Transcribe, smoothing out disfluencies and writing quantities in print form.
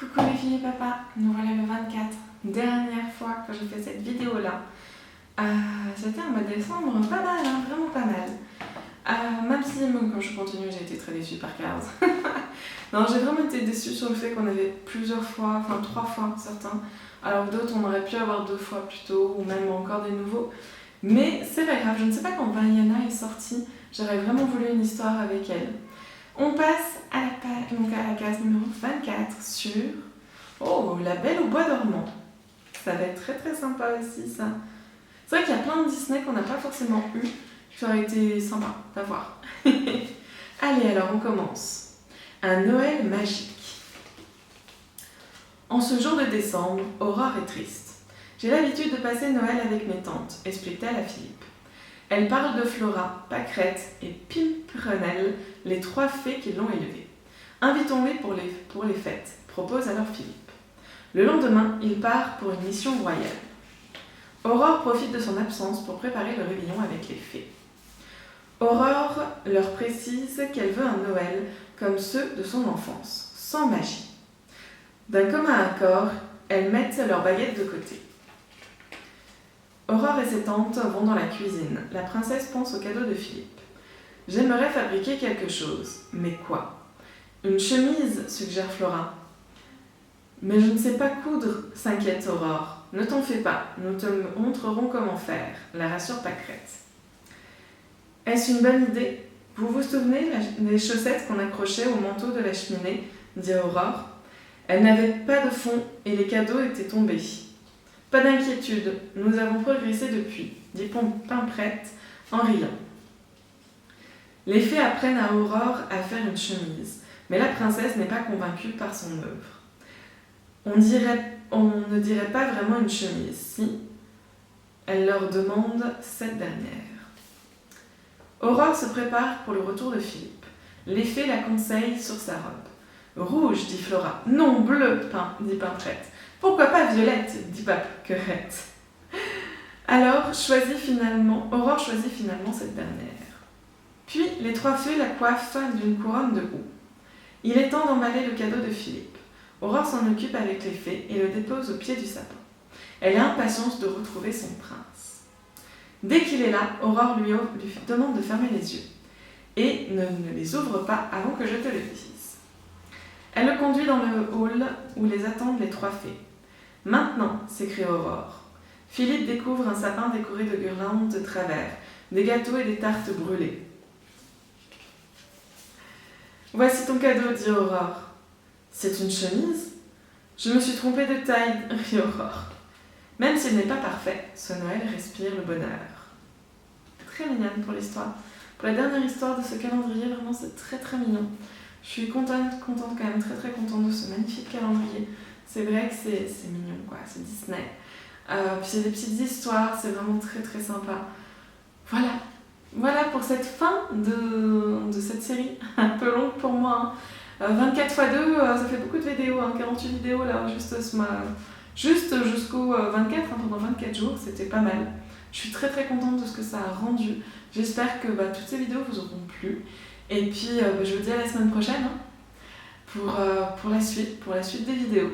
Coucou les filles et papa, nous voilà le 24. Dernière fois que je fais cette vidéo là. C'était un mois de décembre pas mal, hein, vraiment pas mal. Même si quand je continue j'ai été très déçue par 15. Non, j'ai vraiment été déçue sur le fait qu'on avait plusieurs fois, enfin 3 fois certains, alors que d'autres on aurait pu avoir 2 fois plus tôt ou même encore des nouveaux. Mais c'est pas grave, je ne sais pas quand Vaiana est sortie, j'aurais vraiment voulu une histoire avec elle. On passe à la case numéro 24 sur La Belle au Bois dormant. Ça va être très très sympa aussi ça. C'est vrai qu'il y a plein de Disney qu'on n'a pas forcément eu, qui aurait été sympa d'avoir. Allez, alors on commence. Un Noël magique. En ce jour de décembre, Aurore est triste. J'ai l'habitude de passer Noël avec mes tantes, explique-t-elle à Philippe. Elle parle de Flora, Pâquerette et Pimprenelle, les 3 fées qui l'ont élevée. Invitons-les pour les fêtes, propose alors Philippe. Le lendemain, il part pour une mission royale. Aurore profite de son absence pour préparer le réveillon avec les fées. Aurore leur précise qu'elle veut un Noël comme ceux de son enfance, sans magie. D'un commun accord, elles mettent leurs baguettes de côté. Aurore et ses tantes vont dans la cuisine. La princesse pense au cadeau de Philippe. « J'aimerais fabriquer quelque chose. Mais quoi ?»« Une chemise, suggère Flora. »« Mais je ne sais pas coudre, s'inquiète Aurore. Ne t'en fais pas, nous te montrerons comment faire, la rassure Pâquerette. Est-ce une bonne idée ? Vous vous souvenez des chaussettes qu'on accrochait au manteau de la cheminée ? Dit Aurore. Elles n'avaient pas de fond et les cadeaux étaient tombés. Pas d'inquiétude, nous avons progressé depuis, dit Pimprette en riant. Les fées apprennent à Aurore à faire une chemise, mais la princesse n'est pas convaincue par son œuvre. On ne dirait pas vraiment une chemise, si. Elle leur demande cette dernière. Aurore se prépare pour le retour de Philippe. Les fées la conseillent sur sa robe. Rouge, dit Flora. Non, bleu, dit Pimprette. Pourquoi pas violette, dit Pâquerette. Alors, Aurore choisit finalement cette dernière. Puis, les 3 fées la coiffent d'une couronne de houx. Il est temps d'emballer le cadeau de Philippe. Aurore s'en occupe avec les fées et le dépose au pied du sapin. Elle a impatience de retrouver son prince. Dès qu'il est là, Aurore lui demande de fermer les yeux. Et ne les ouvre pas avant que je te le dise. Elle le conduit dans le hall où les attendent les 3 fées. Maintenant, s'écrie Aurore. Philippe découvre un sapin décoré de guirlandes de travers, des gâteaux et des tartes brûlées. Voici ton cadeau, dit Aurore. C'est une chemise ? Je me suis trompée de taille, rit Aurore. Même s'il n'est pas parfait, ce Noël respire le bonheur. Très mignonne pour l'histoire. Pour la dernière histoire de ce calendrier, vraiment c'est très très mignon. Je suis contente quand même, très très contente de ce magnifique calendrier. C'est vrai que c'est mignon, quoi, c'est Disney. Puis c'est des petites histoires, c'est vraiment très très sympa. Voilà pour cette fin de cette série, un peu longue pour moi. 24 x 2, ça fait beaucoup de vidéos, 48 vidéos là, juste jusqu'au 24, pendant 24 jours, c'était pas mal. Je suis très très contente de ce que ça a rendu. J'espère que toutes ces vidéos vous auront plu. Et puis je vous dis à la semaine prochaine pour la suite des vidéos.